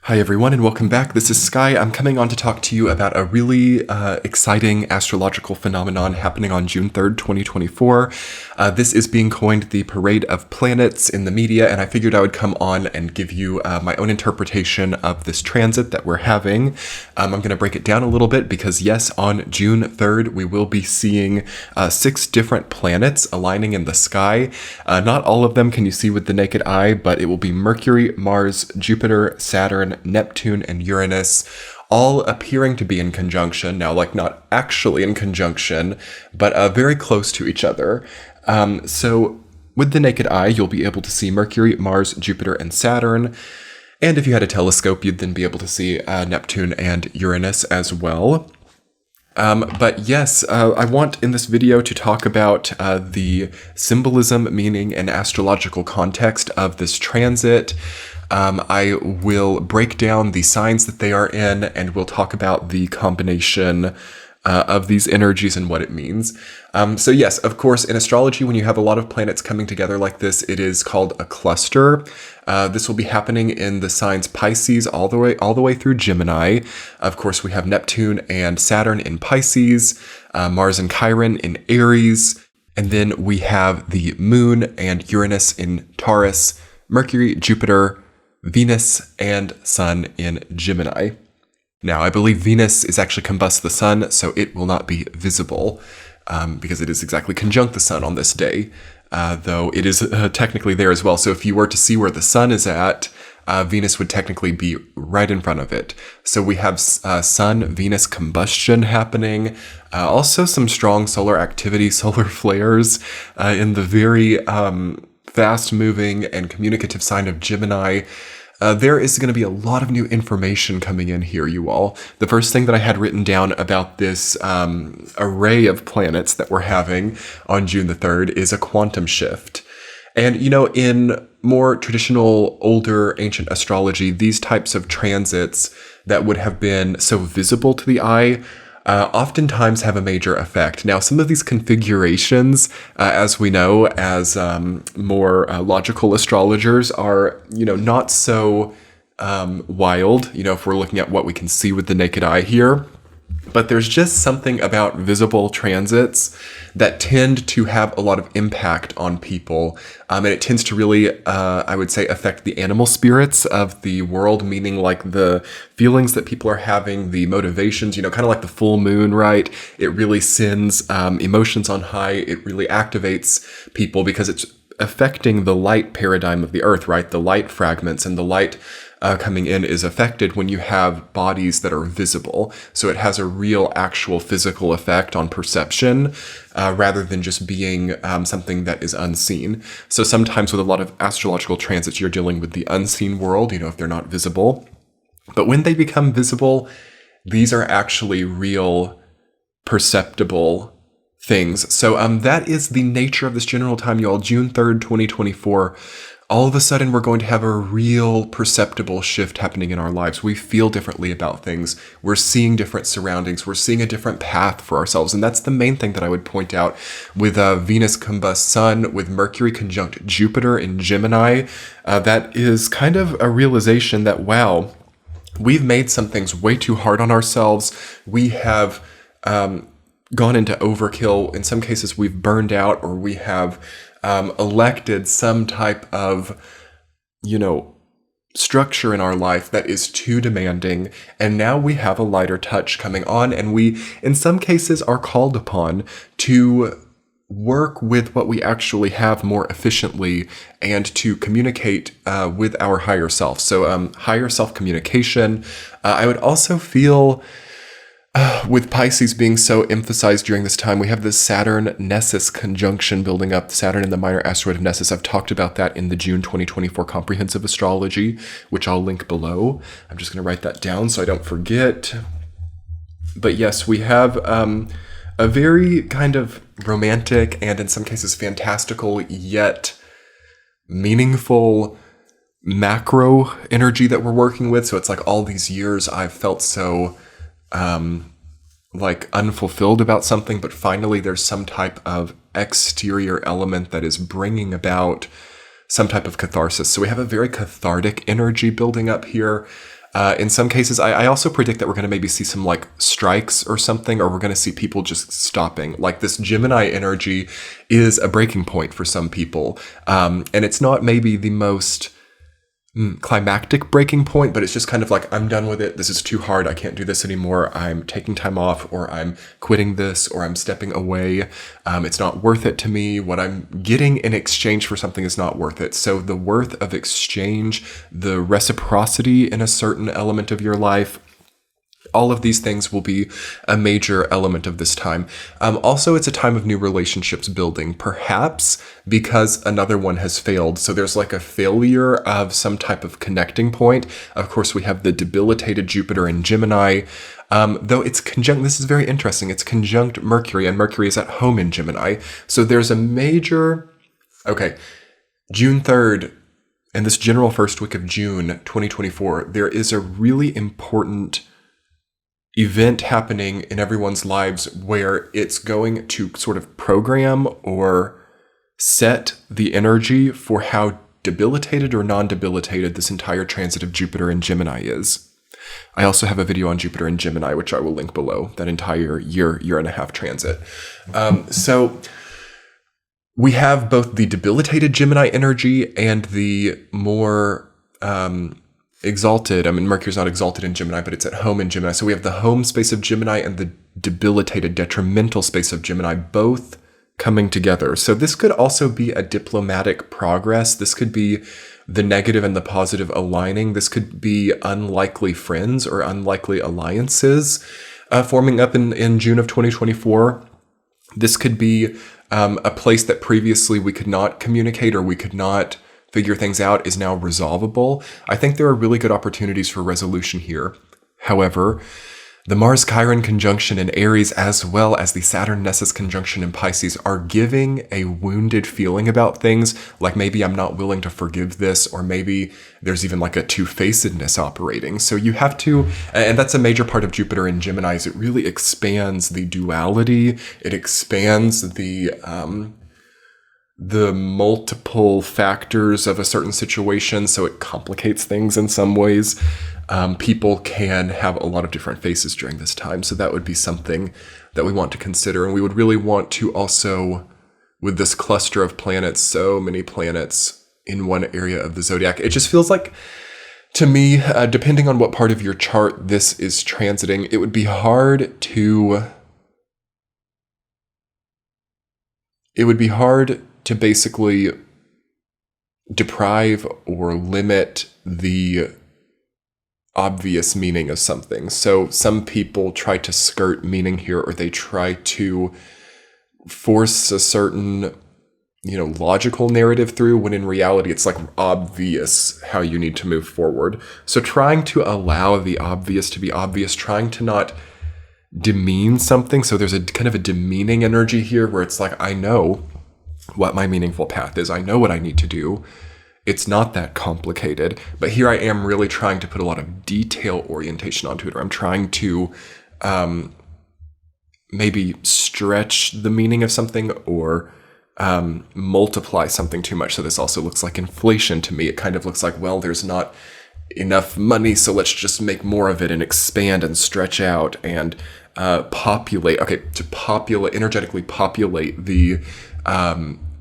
Hi everyone and welcome back. This is Sky. I'm coming on to talk to you about a really exciting astrological phenomenon happening on June 3rd, 2024. This is being coined the Parade of Planets in the media, and I figured I would come on and give you my own interpretation of this transit that we're having. I'm going to break it down a little bit because yes, on June 3rd, we will be seeing 6 different planets aligning in the sky. Not all of them can you see with the naked eye, but it will be Mercury, Mars, Jupiter, Saturn, Neptune, and Uranus, all appearing to be in conjunction. Now, like not actually in conjunction, but very close to each other. So with the naked eye, you'll be able to see Mercury, Mars, Jupiter, and Saturn. And if you had a telescope, you'd then be able to see Neptune and Uranus as well. But yes, I want in this video to talk about the symbolism, meaning, and astrological context of this transit. I will break down the signs that they are in, and we'll talk about the combination of these energies and what it means. So yes, of course, in astrology, when you have a lot of planets coming together like this, it is called a cluster. This will be happening in the signs Pisces all the way through Gemini. Of course, we have Neptune and Saturn in Pisces, Mars and Chiron in Aries, and then we have the Moon and Uranus in Taurus, Mercury, Jupiter, Venus, and Sun in Gemini. Now, I believe Venus is actually combusts the Sun, so it will not be visible because it is exactly conjunct the Sun on this day, though it is technically there as well. So if you were to see where the Sun is at, Venus would technically be right in front of it. So we have Sun-Venus combustion happening, also some strong solar activity, solar flares in the very fast-moving and communicative sign of Gemini. There is going to be a lot of new information coming in here, you all. The first thing that I had written down about this array of planets that we're having on June the 3rd is a quantum shift. And, you know, in more traditional, older, ancient astrology, these types of transits that would have been so visible to the eye oftentimes have a major effect. Now, some of these configurations, as we know, as more logical astrologers, are, you know, not so wild, you know, if we're looking at what we can see with the naked eye here. But there's just something about visible transits that tend to have a lot of impact on people. And it tends to really, I would say, affect the animal spirits of the world, meaning like the feelings that people are having, the motivations, you know, kind of like the full moon, right? It really sends emotions on high. It really activates people because it's affecting the light paradigm of the earth, right? The light fragments and the light coming in is affected when you have bodies that are visible. So it has a real, actual physical effect on perception rather than just being something that is unseen. So sometimes with a lot of astrological transits, you're dealing with the unseen world, you know, if they're not visible. But when they become visible, these are actually real, perceptible things. So that is the nature of this general time, y'all. June 3rd, 2024. All of a sudden, we're going to have a real perceptible shift happening in our lives. We feel differently about things. We're seeing different surroundings. We're seeing a different path for ourselves. And that's the main thing that I would point out with Venus combust Sun, with Mercury conjunct Jupiter in Gemini. That is kind of a realization that, wow, we've made some things way too hard on ourselves. We have gone into overkill. In some cases, we've burned out, or we have elected some type of, you know, structure in our life that is too demanding. And now we have a lighter touch coming on, and we, in some cases, are called upon to work with what we actually have more efficiently and to communicate with our higher self. So higher self communication. I would also feel with Pisces being so emphasized during this time, we have this Saturn-Nessus conjunction building up, Saturn in the minor asteroid of Nessus. I've talked about that in the June 2024 Comprehensive Astrology, which I'll link below. I'm just going to write that down so I don't forget. But yes, we have a very kind of romantic and in some cases fantastical yet meaningful macro energy that we're working with. So it's like all these years I've felt so like unfulfilled about something, but finally there's some type of exterior element that is bringing about some type of catharsis. So we have a very cathartic energy building up here. In some cases, I also predict that we're going to maybe see some like strikes or something, or we're going to see people just stopping. Like this Gemini energy is a breaking point for some people. And it's not maybe the most climactic breaking point, but it's just kind of like, I'm done with it. This is too hard. I can't do this anymore. I'm taking time off, or I'm quitting this, or I'm stepping away. It's not worth it to me. What I'm getting in exchange for something is not worth it. So the worth of exchange, the reciprocity in a certain element of your life, all of these things will be a major element of this time. Also, it's a time of new relationships building, perhaps because another one has failed. So there's like a failure of some type of connecting point. Of course, we have the debilitated Jupiter in Gemini, though it's conjunct. This is very interesting. It's conjunct Mercury, and Mercury is at home in Gemini. So there's a major, June 3rd, in this general first week of June 2024, there is a really important event happening in everyone's lives where it's going to sort of program or set the energy for how debilitated or non-debilitated this entire transit of Jupiter in Gemini is. I also have a video on Jupiter in Gemini, which I will link below, that entire year and a half transit. So we have both the debilitated Gemini energy and the more exalted. I mean, Mercury's not exalted in Gemini, but it's at home in Gemini. So we have the home space of Gemini and the debilitated, detrimental space of Gemini, both coming together. So this could also be a diplomatic progress. This could be the negative and the positive aligning. This could be unlikely friends or unlikely alliances forming up in June of 2024. This could be a place that previously we could not communicate or we could not figure things out is now resolvable. I think there are really good opportunities for resolution here. However, the Mars-Chiron conjunction in Aries, as well as the Saturn-Nessus conjunction in Pisces, are giving a wounded feeling about things, like maybe I'm not willing to forgive this, or maybe there's even like a two-facedness operating. So you have to, and that's a major part of Jupiter in Gemini, is it really expands the duality, it expands the multiple factors of a certain situation, so it complicates things in some ways. People can have a lot of different faces during this time, so that would be something that we want to consider. And we would really want to also, with this cluster of planets, so many planets in one area of the zodiac, it just feels like, to me, depending on what part of your chart this is transiting, it would be hard to basically deprive or limit the obvious meaning of something. So some people try to skirt meaning here, or they try to force a certain, logical narrative through, when in reality it's like obvious how you need to move forward. So trying to allow the obvious to be obvious, trying to not demean something. So there's a kind of a demeaning energy here where it's like, I know what my meaningful path is. I know what I need to do. It's not that complicated. But here I am really trying to put a lot of detail orientation onto it, or I'm trying to maybe stretch the meaning of something, or multiply something too much. So this also looks like inflation to me. It kind of looks like, well, there's not enough money, so let's just make more of it and expand and stretch out and populate. Okay, to energetically populate the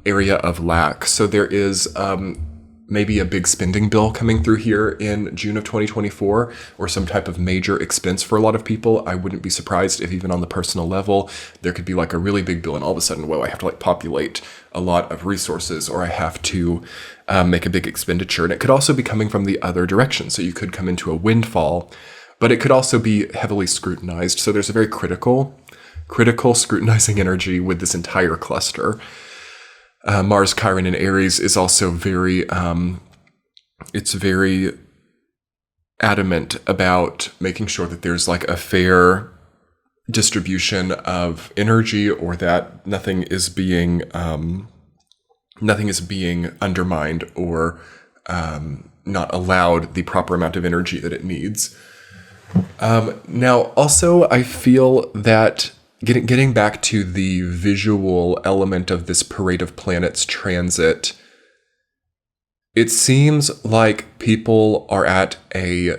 area of lack. So there is maybe a big spending bill coming through here in June of 2024, or some type of major expense for a lot of people. I wouldn't be surprised if even on the personal level, there could be like a really big bill and all of a sudden, whoa, I have to like populate a lot of resources, or I have to make a big expenditure. And it could also be coming from the other direction. So you could come into a windfall, but it could also be heavily scrutinized. So there's a very critical scrutinizing energy with this entire cluster. Mars, Chiron, and Aries is also very adamant about making sure that there's like a fair distribution of energy, or that nothing is being undermined or not allowed the proper amount of energy that it needs. Now, also, I feel that getting back to the visual element of this parade of planets transit, it seems like people are at a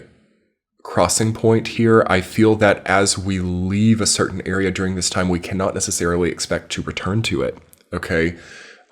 crossing point here. I feel that as we leave a certain area during this time, we cannot necessarily expect to return to it. Okay.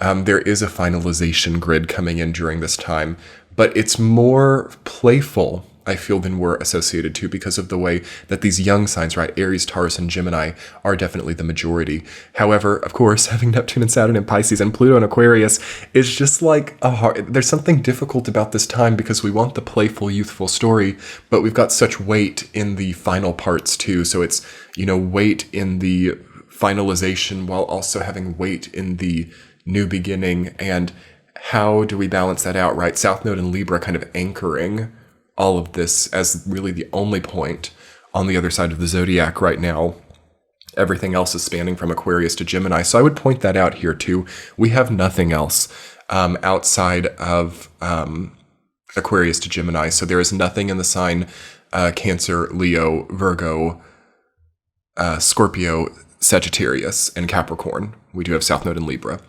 There is a finalization grid coming in during this time, but it's more playful, I feel, than we're associated to because of the way that these young signs, right, Aries, Taurus, and Gemini, are definitely the majority. However, of course, having Neptune and Saturn in Pisces and Pluto in Aquarius is just like there's something difficult about this time because we want the playful, youthful story, but we've got such weight in the final parts too. So it's, weight in the finalization while also having weight in the new beginning. And how do we balance that out, right? South Node and Libra kind of anchoring all of this as really the only point on the other side of the zodiac right now. Everything else is spanning from Aquarius to Gemini. So I would point that out here too. We have nothing else outside of Aquarius to Gemini. So there is nothing in the sign Cancer, Leo, Virgo, Scorpio, Sagittarius, and Capricorn. We do have South Node and Libra.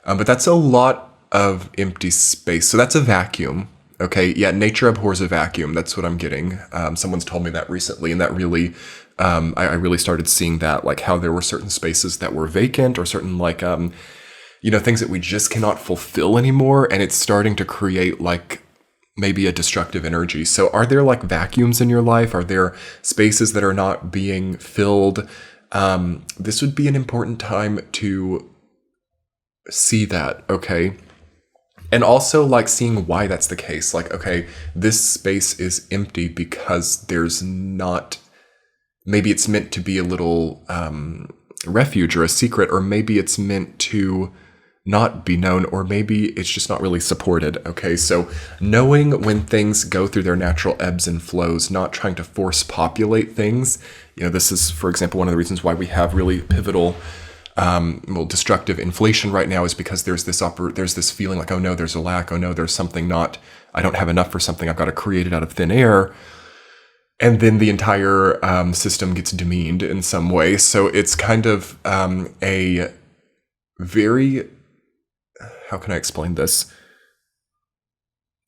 But that's a lot of empty space. So that's a vacuum. Okay, yeah, nature abhors a vacuum. That's what I'm getting. Someone's told me that recently, and that really, I really started seeing that, like how there were certain spaces that were vacant or certain things that we just cannot fulfill anymore. And it's starting to create like maybe a destructive energy. So are there like vacuums in your life? Are there spaces that are not being filled? This would be an important time to see that, okay? And also like seeing why that's the case. Like, okay, this space is empty because there's not, maybe it's meant to be a little refuge or a secret, or maybe it's meant to not be known, or maybe it's just not really supported. Okay, so knowing when things go through their natural ebbs and flows, not trying to force populate things. This is, for example, one of the reasons why we have really pivotal destructive inflation right now, is because there's this feeling like, oh no, there's a lack. Oh no, there's something I don't have enough for something. I've got to create it out of thin air. And then the entire system gets demeaned in some way. So it's kind of a very, how can I explain this?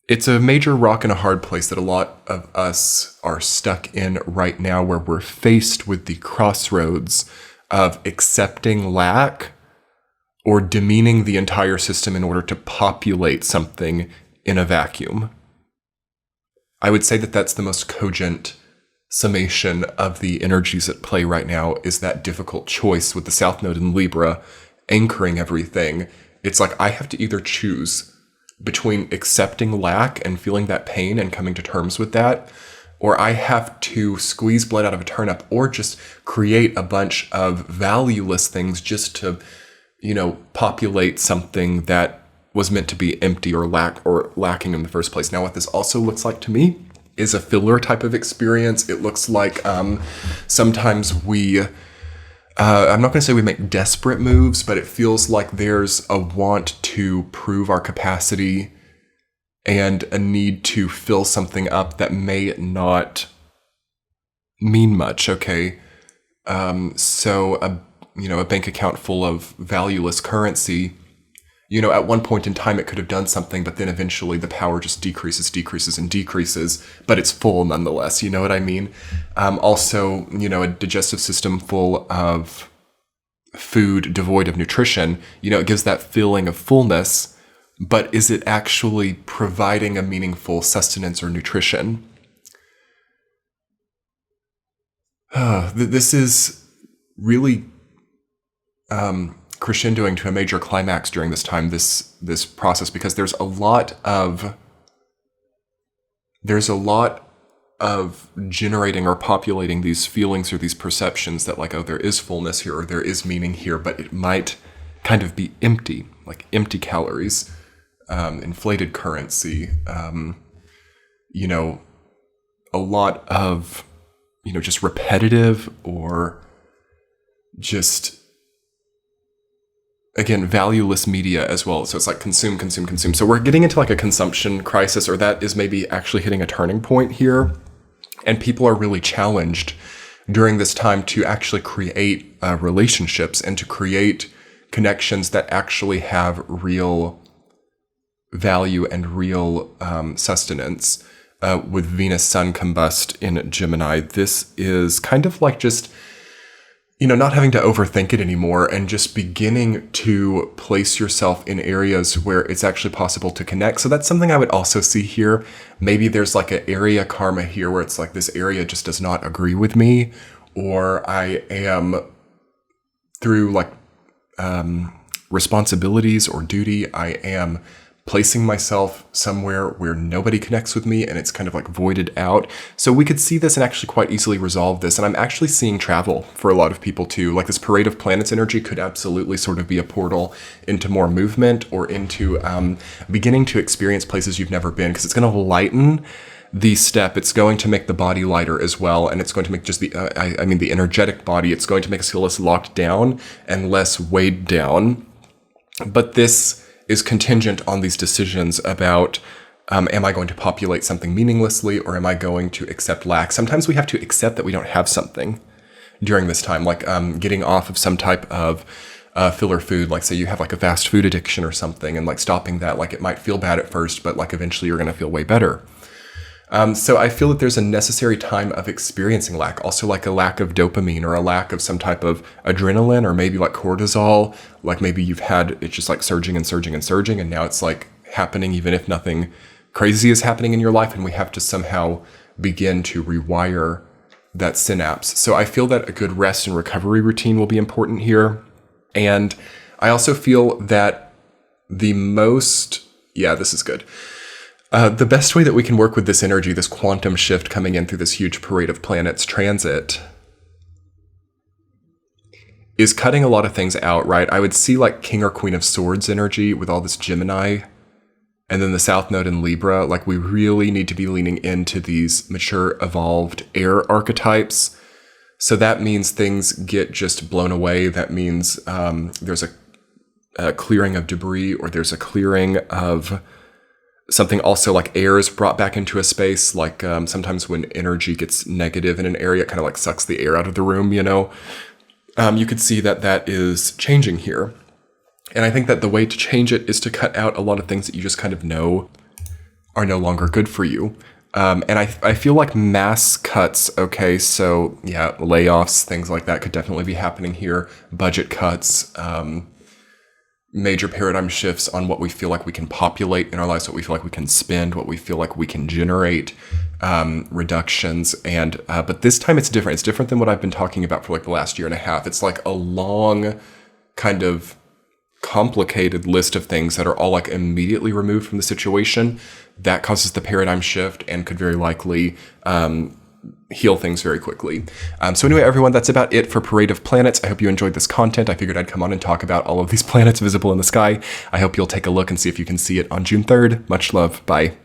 It's a major rock and a hard place that a lot of us are stuck in right now, where we're faced with the crossroads of accepting lack or demeaning the entire system in order to populate something in a vacuum. I would say that that's the most cogent summation of the energies at play right now, is that difficult choice with the South Node in Libra anchoring everything. It's like I have to either choose between accepting lack and feeling that pain and coming to terms with that, or I have to squeeze blood out of a turnip, or just create a bunch of valueless things just to, populate something that was meant to be empty or lacking in the first place. Now, what this also looks like to me is a filler type of experience. It looks like sometimes we, I'm not going to say we make desperate moves, but it feels like there's a want to prove our capacity and a need to fill something up that may not mean much, okay? So a bank account full of valueless currency, at one point in time it could have done something, but then eventually the power just decreases, but it's full nonetheless, you know what I mean? Also, a digestive system full of food devoid of nutrition, it gives that feeling of fullness, but is it actually providing a meaningful sustenance or nutrition? This is really crescendoing to a major climax during this time, this process, because there's a lot of generating or populating these feelings or these perceptions that like, oh, there is fullness here or there is meaning here, but it might kind of be empty, like empty calories, inflated currency, a lot of, just repetitive or just, again, valueless media as well. So it's like consume. So we're getting into like a consumption crisis, or that is maybe actually hitting a turning point here. And people are really challenged during this time to actually create relationships and to create connections that actually have real value and real sustenance. with Venus Sun combust in Gemini. This is kind of like just, not having to overthink it anymore and just beginning to place yourself in areas where it's actually possible to connect. So that's something I would also see here. Maybe there's like an area karma here where it's like this area just does not agree with me, or I am through like responsibilities or duty, I am placing myself somewhere where nobody connects with me and it's kind of like voided out. So we could see this and actually quite easily resolve this. And I'm actually seeing travel for a lot of people too. Like this parade of planets energy could absolutely sort of be a portal into more movement or into beginning to experience places you've never been, because it's going to lighten the step. It's going to make the body lighter as well. And it's going to make just the energetic body, it's going to make us feel less locked down and less weighed down. But this is contingent on these decisions about, am I going to populate something meaninglessly, or am I going to accept lack? Sometimes we have to accept that we don't have something during this time, like getting off of some type of filler food. Like say you have like a fast food addiction or something, and like stopping that, like it might feel bad at first, but like eventually you're going to feel way better. So I feel that there's a necessary time of experiencing lack, also like a lack of dopamine or a lack of some type of adrenaline, or maybe like cortisol, like maybe you've had it just like surging and surging and surging, and now it's like happening even if nothing crazy is happening in your life, and we have to somehow begin to rewire that synapse. So I feel that a good rest and recovery routine will be important here. And I also feel that this is good. The best way that we can work with this energy, this quantum shift coming in through this huge parade of planets transit, is cutting a lot of things out, right? I would see like King or Queen of Swords energy with all this Gemini, and then the South Node in Libra. Like we really need to be leaning into these mature, evolved air archetypes. So that means things get just blown away. That means there's a clearing of debris, or there's a clearing of something. Also like air is brought back into a space. Like sometimes when energy gets negative in an area, it kind of like sucks the air out of the room, you could see that is changing here. And I think that the way to change it is to cut out a lot of things that you just kind of know are no longer good for you. And I feel like mass cuts, okay, so yeah, layoffs, things like that could definitely be happening here. Budget cuts, major paradigm shifts on what we feel like we can populate in our lives, what we feel like we can spend, what we feel like we can generate, reductions. And but this time it's different. It's different than what I've been talking about for like the last year and a half. It's like a long kind of complicated list of things that are all like immediately removed from the situation. That causes the paradigm shift and could very likely heal things very quickly. So anyway, everyone, that's about it for Parade of Planets. I hope you enjoyed this content. I figured I'd come on and talk about all of these planets visible in the sky. I hope you'll take a look and see if you can see it on June 3rd. Much love. Bye.